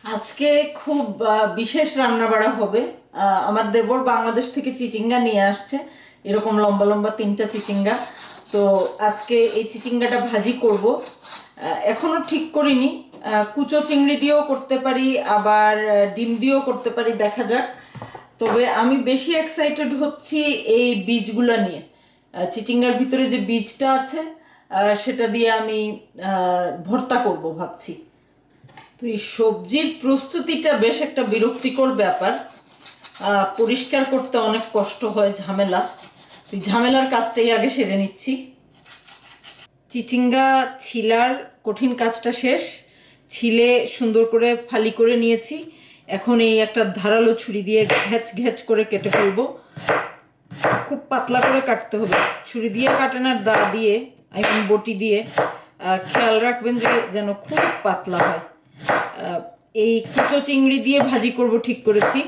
আজকে খুব বিশেষ রান্না বাড়া হবে। আমার দেবর বাংলাদেশ থেকে চিচিঙ্গা নিয়ে আসছে, এরকম লম্বা লম্বা 3টা চিচিঙ্গা। তো আজকে এই চিচিঙ্গাটা ভাজি করব। এখনো ঠিক করিনি, কুচো চিংড়ি দিয়েও করতে পারি, আবার ডিম দিয়েও করতে পারি, দেখা যাক। তবে আমি বেশি এক্সাইটেড হচ্ছি এই বীজগুলো নিয়ে। চিচিঙ্গার ভিতরে যে বীজটা আছে সেটা দিয়ে আমি ভর্তা করব ভাবছি। তো এই সবজির প্রস্তুতিটা বেশ একটা বিরক্তিকর ব্যাপার। পরিষ্কার করতে অনেক কষ্ট হয়, ঝামেলা। এই ঝামেলার কাজটাই আগে সেরে নিচ্ছি। চিচিঙ্গা ছিলার কঠিন কাজটা শেষ, ছিলে সুন্দর করে ফালি করে নিয়েছি। এখন এই একটা ধারালো ছুরি দিয়ে ঘ্যাচ ঘ্যাচ করে কেটে ফেলবো। খুব পাতলা করে কাটতে হবে, ছুরি দিয়ে কাটেন আর দা দিয়ে, আই মিন বটি দিয়ে। খেয়াল রাখবেন যে যেন খুব পাতলা হয়। এই কুচো চিংড়ি দিয়ে ভাজি করব ঠিক করেছি।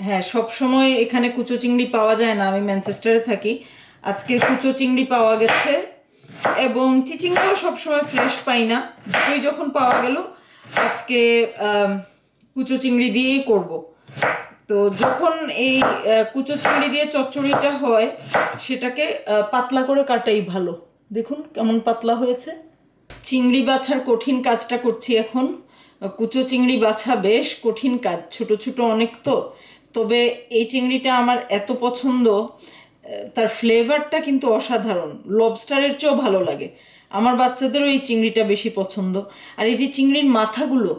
হ্যাঁ, সব সময় এখানে কুচো চিংড়ি পাওয়া যায় না, আমি ম্যানচেস্টারে থাকি। আজকে কুচো চিংড়ি পাওয়া গেছে, এবং চিচিঙ্গাও সবসময় ফ্রেশ পাই না, দুটোই যখন পাওয়া গেল আজকে কুচো চিংড়ি দিয়েই করব। তো যখন এই কুচো চিংড়ি দিয়ে চচ্চড়িটা হয় সেটাকে পাতলা করে কাটাই ভালো। দেখুন কেমন পাতলা হয়েছে। চিংড়ি বাছার কঠিন কাজটা করছি এখন। কুচো চিংড়ি বাছা বেশ কঠিন কাজ, ছোট ছোট অনেক। তো তবে এই চিংড়িটা আমার এত পছন্দ, তার ফ্লেভারটা কিন্তু অসাধারণ, লবস্টারের চেয়েও ভালো লাগে। আমার বাচ্চাদেরও এই চিংড়িটা বেশি পছন্দ। আর এই যে চিংড়ির মাথাগুলো,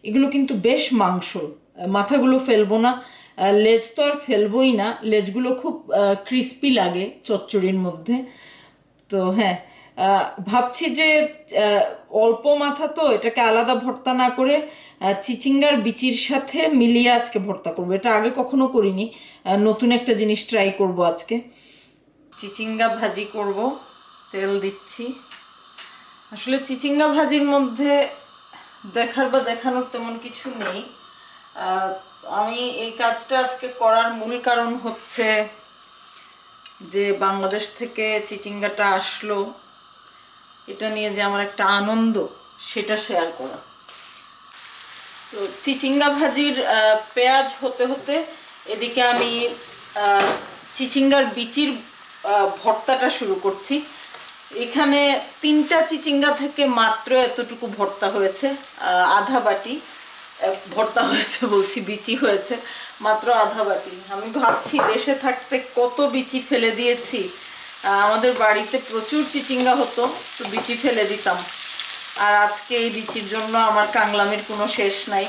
এগুলো কিন্তু বেশ মাংস, মাথাগুলো ফেলবো না। লেজ তো আর ফেলবোই না, লেজগুলো খুব ক্রিস্পি লাগে চচ্চড়ির মধ্যে। তো হ্যাঁ, ভাবছি যে অল্প মাথা তো, এটাকে আলাদা ভর্তা না করে চিচিঙ্গার বিচির সাথে মিলিয়ে আজকে ভর্তা করবো। এটা আগে কখনো করিনি, নতুন একটা জিনিস ট্রাই করব আজকে। চিচিঙ্গা ভাজি করব, তেল দিচ্ছি। আসলে চিচিঙ্গা ভাজির মধ্যে দেখার বা দেখানোর তেমন কিছু নেই। আমি এই কাজটা আজকে করার মূল কারণ হচ্ছে যে বাংলাদেশ থেকে চিচিঙ্গাটা আসলো, এটা নিয়ে যে আমার একটা আনন্দ, সেটা শেয়ার করা। তো চিচিঙ্গা ভাজির পেঁয়াজ হতে হতে এদিকে আমি চিচিঙ্গার বিচির ভর্তাটা শুরু করছি। এখানে 3টা চিচিঙ্গা থেকে মাত্র এতটুকু ভর্তা হয়েছে, আধা বাটি। ভর্তা হয়েছে বলছি, বিচি হয়েছে মাত্র আধা বাটি। আমি ভাবছি দেশে থাকতে কত বিচি ফেলে দিয়েছি। আমাদের বাড়িতে প্রচুর চিচিঙ্গা হতো, তো বিচি ফেলে দিতাম। আর আজকে এই বিচির জন্য আমার কাংলামের কোনো শেষ নাই।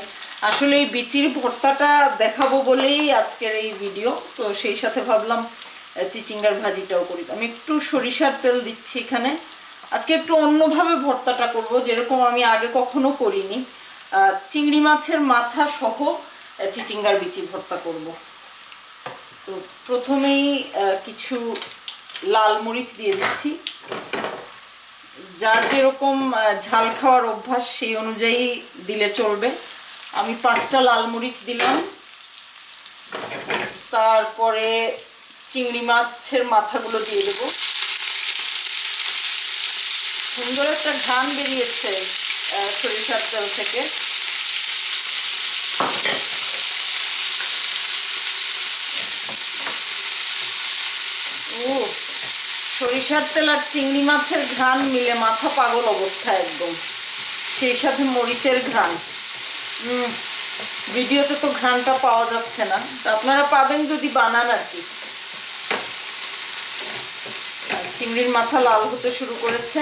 আসলে এই বিচির ভর্তাটা দেখাবো বলেই আজকের এই ভিডিও। তো সেই সাথে ভাবলাম চিচিঙ্গার ভাজিটাও করি। আমি একটু সরিষার তেল দিচ্ছি এখানে। আজকে একটু অন্যভাবে ভর্তাটা করব, যেরকম আমি আগে কখনো করিনি। চিংড়ি মাছের মাথা সহ চিচিঙ্গার বিচি ভর্তা করব। তো প্রথমেই কিছু লাল মরিচ দিয়ে দিচ্ছি। যার যেরকম ঝাল খাওয়ার অভ্যাস সেই অনুযায়ী দিলে চলবে। আমি 5টা লাল মরিচ দিলাম। তারপরে চিংড়ি মাছের মাথাগুলো দিয়ে দেব। সুন্দর একটা ঘ্রাণ বেরিয়েছে সরিষার তেল থেকে। ও, সরিষার তেল আর চিংড়ি মাছের ঘ্রাণ মিলে মাথা পাগল অবস্থা একদম, সেই সাথে মরিচের ঘ্রাণ। ভিডিওতে তো ঘ্রাণটা পাওয়া যাচ্ছে না, আপনারা পাবেন যদি বানান আর কি। চিংড়ির মাথা লাল হতে শুরু করেছে।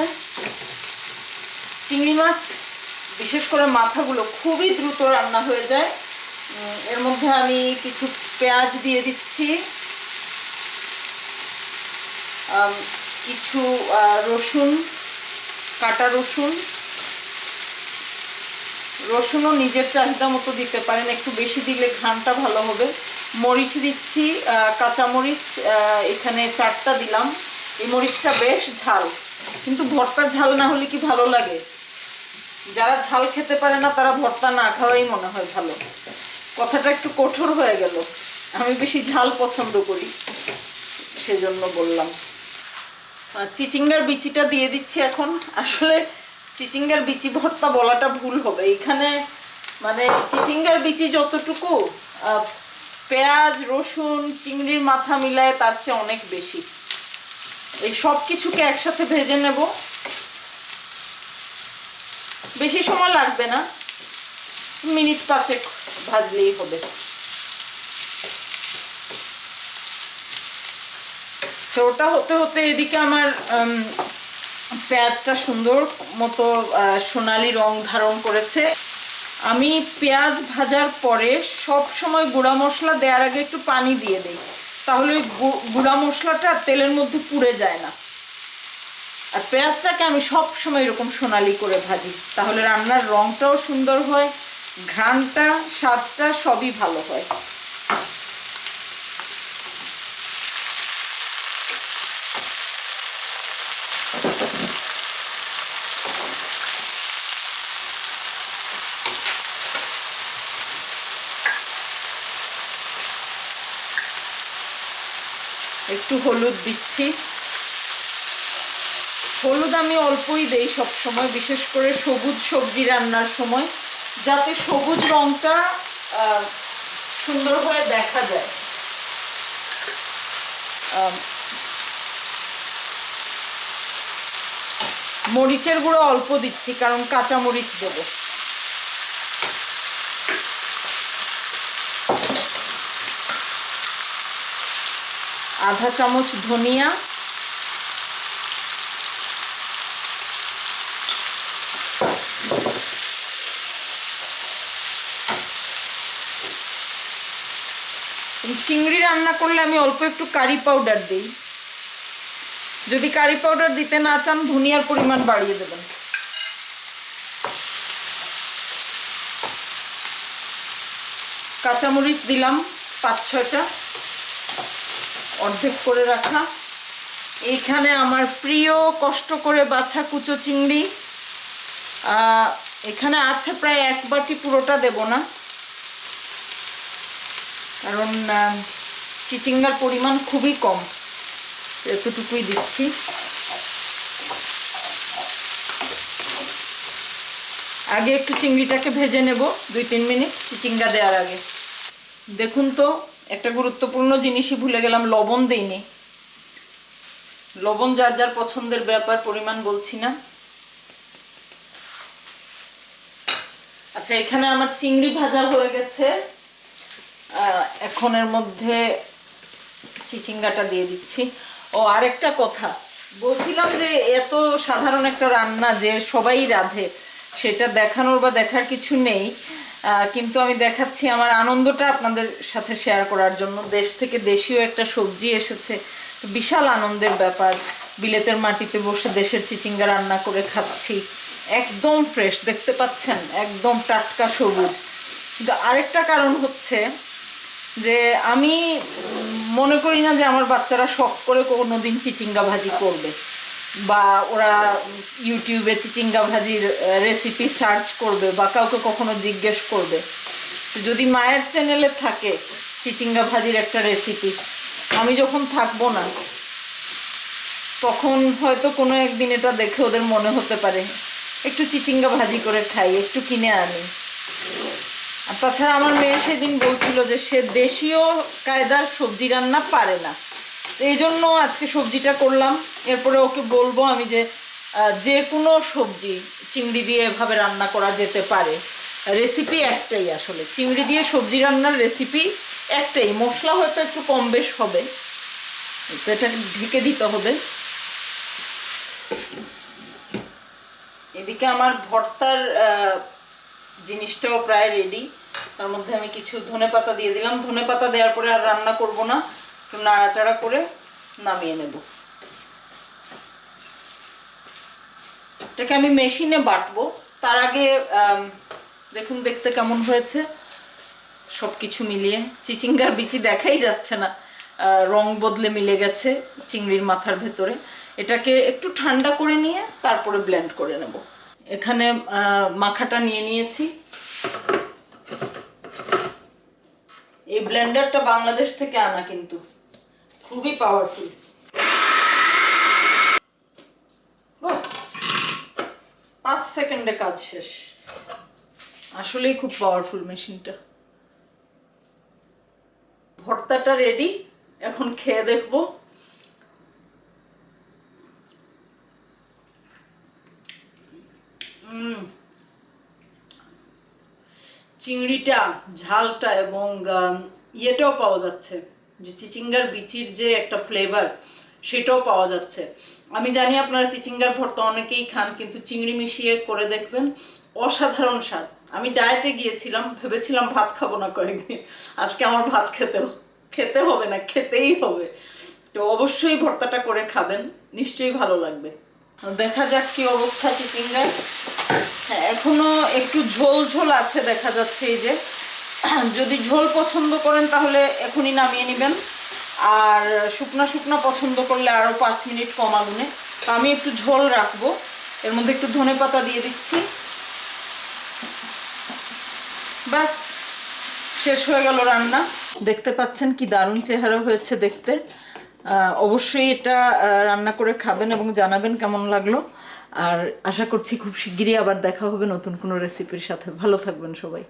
চিংড়ি মাছ বিশেষ করে মাথাগুলো খুবই দ্রুত রান্না হয়ে যায়। এর মধ্যে আমি কিছু পেঁয়াজ দিয়ে দিচ্ছি, কিছু রসুন, কাটা রসুন। রসুনও নিজের চাহিদা মতো দিতে পারেন, একটু বেশি দিলে ঘ্রাণটা ভালো হবে। মরিচ দিচ্ছি, কাঁচা মরিচ এখানে 4টা দিলাম। এই মরিচটা বেশ ঝাল, কিন্তু ভর্তা ঝাল না হলে কি ভালো লাগে? যারা ঝাল খেতে পারে না তারা ভর্তা না খাওয়াই মনে হয় ভালো। কথাটা একটু কঠোর হয়ে গেল, আমি বেশি ঝাল পছন্দ করি, সেজন্য বললাম। চিচিঙ্গার বিচিটা দিয়ে দিচ্ছি এখন। আসলে চিচিঙ্গার বিচি ভর্তা বলাটা ভুল হবে, এখানে মানে চিচিঙ্গার বিচি যতটুকু পেঁয়াজ রসুন চিংড়ির মাথা মিলায় তার চেয়ে অনেক বেশি। এই সব কিছুকে একসাথে ভেজে নেব, বেশি সময় লাগবে না, মিনিট 5 ভাজলেই হবে। ওটা হতে হতে এদিকে আমার পেঁয়াজটা সুন্দর মতো সোনালি রং ধারণ করেছে। আমি পেঁয়াজ ভাজার পরে সব সময় গুঁড়া মশলা দেওয়ার আগে একটু পানি দিয়ে দিই, তাহলে ওই গুঁড়া মশলাটা তেলের মধ্যে পুড়ে যায় না। আর পেঁয়াজটাকে আমি সব সময় এরকম সোনালি করে ভাজি, তাহলে রান্নার রংটাও সুন্দর হয়, ঘ্রাণটা স্বাদটা সবই ভালো হয়। একটু হলুদ দিচ্ছি। হলুদ আমি অল্পই দেই সব সময়, বিশেষ করে সবুজ সবজি রান্নার সময়, যাতে সবুজ রংটা সুন্দর হয়ে দেখা যায়। মরিচের গুঁড়ো অল্প দিচ্ছি, কারণ কাঁচা মরিচ দেবো। আধা চামচ ধনিয়া, চিংড়ি রান্না করলে আমি অল্প একটু কারি পাউডার দিই, যদি কারি পাউডার দিতে না চান ধনিয়ার পরিমাণ বাড়িয়ে দেবেন। কাঁচামরিচ দিলাম 5-6টা, অর্ধেক করে রাখা। এইখানে আমার প্রিয় কষ্ট করে বাছা কুচো চিংড়ি, এখানে আছে প্রায় 1 বাটি, পুরোটা দেব না, কারণ চিচিঙ্গার পরিমাণ খুবই কম, এতটুকুই দিচ্ছি। আগে একটু চিংড়িটাকে ভেজে নেব 2-3 মিনিট চিচিঙ্গা দেওয়ার আগে। দেখুন তো, একটা গুরুত্বপূর্ণ জিনিসই ভুলে গেলাম, লবণ দেইনি। লবণ যার যার পছন্দের ব্যাপার, পরিমাণ বলছি না। আচ্ছা, এখানে আমার চিংড়ি ভাজা হয়ে গেছে, এখন এর মধ্যে চিচিঙ্গাটা দিয়ে দিচ্ছি। ও আরেকটা কথা বলছিলাম, যে এত সাধারণ একটা রান্না যে সবাই রাঁধে, সেটা দেখানোর বা দেখার কিছু নেই, কিন্তু আমি দেখাচ্ছি আমার আনন্দটা আপনাদের সাথে শেয়ার করার জন্য। দেশ থেকে দেশীয় একটা সবজি এসেছে, বিশাল আনন্দের ব্যাপার। বিলেতের মাটিতে বসে দেশের চিচিঙ্গা রান্না করে খাচ্ছি, একদম ফ্রেশ, দেখতে পাচ্ছেন, একদম টাটকা সবুজ। কিন্তু আরেকটা কারণ হচ্ছে যে আমি মনে করি না যে আমার বাচ্চারা শখ করে কোনোদিন চিচিঙ্গা ভাজি করবে, বা ওরা ইউটিউবে চিচিঙ্গা ভাজির রেসিপি সার্চ করবে, বা কাউকে কখনো জিজ্ঞেস করবে। যদি মায়ের চ্যানেলে থাকে চিচিঙ্গা ভাজির একটা রেসিপি, আমি যখন থাকবো না তখন হয়তো কোনো একদিন এটা দেখে ওদের মনে হতে পারে একটু চিচিঙ্গা ভাজি করে খাই, একটু কিনে আনি। আর তাছাড়া আমার মেয়ে সেদিন বলছিল যে সে দেশীয় কায়দার সবজি রান্না পারে না, এই জন্য আজকে সবজিটা করলাম। এরপরে ওকে বলবো আমি যে যে কোনো সবজি চিংড়ি দিয়ে এভাবে রান্না করা যেতে পারে, রেসিপি একটাই, আসলে চিংড়ি দিয়ে সবজি রান্নার রেসিপি একটাই, মশলা হয়তো একটু কম বেশ হবে, তো এটা ঢেকে দিতে হবে। এদিকে আমার ভর্তার জিনিসটাও প্রায় রেডি, তার মধ্যে আমি কিছু ধনেপাতা দিয়ে দিলাম। ধনেপাতা দেওয়ার পরে আর রান্না করব না, একটু নাড়াচাড়া করে নামিয়ে নেব। এটাকে আমি মেশিনে বাটবো, তার আগে দেখুন দেখতে কেমন হয়েছে সব কিছু মিলিয়ে। চিচিঙ্গার বিচি দেখাই যাচ্ছে না, রং বদলে মিলে গেছে চিংড়ির মাথার ভেতরে। এটাকে একটু ঠান্ডা করে নিয়ে তারপরে ব্লেন্ড করে নেব। এখানে মাখাটা নিয়ে নিয়েছি। এই ব্লেন্ডারটা বাংলাদেশ থেকে আনা, কিন্তু খুবই পাওয়ারফুল। 5 সেকেন্ডে কাজ শেষ। আসলেই খুব পাওয়ারফুল মেশিনটা। ভর্তাটা রেডি, এখন খেয়ে দেখবো। চিংড়িটা, ঝালটা এবং ইয়েটাও পাওয়া যাচ্ছে, যে চিচিঙ্গার বিচির যে একটা ফ্লেভার সেটাও পাওয়া যাচ্ছে। আমি জানি আপনারা চিচিঙ্গার ভর্তা অনেকেই খান, কিন্তু চিংড়ি মিশিয়ে করে দেখবেন, অসাধারণ স্বাদ। আমি ডায়েটে গিয়েছিলাম, ভেবেছিলাম ভাত খাবো না কয়েকদিন, আজকে আমার ভাত খেতে হবে না, খেতেই হবে। তো অবশ্যই ভর্তাটা করে খাবেন, নিশ্চয়ই ভালো লাগবে। দেখা যাক কি অবস্থা চিচিঙ্গার। হ্যাঁ, এখনো একটু ঝোল ঝোল আছে দেখা যাচ্ছে। এই যে, যদি ঝোল পছন্দ করেন তাহলে এখনই নামিয়ে নেবেন, আর শুকনা শুকনা পছন্দ করলে আরও 5 মিনিট কম আগুনে। তো আমি একটু ঝোল রাখবো, এর মধ্যে একটু ধনেপাতা দিয়ে দিচ্ছি। ব্যাস, শেষ হয়ে গেল রান্না। দেখতে পাচ্ছেন কি দারুণ চেহারা হয়েছে দেখতে। অবশ্যই এটা রান্না করে খাবেন এবং জানাবেন কেমন লাগলো। আর আশা করছি খুব শিগগিরই আবার দেখা হবে নতুন কোনো রেসিপির সাথে। ভালো থাকবেন সবাই।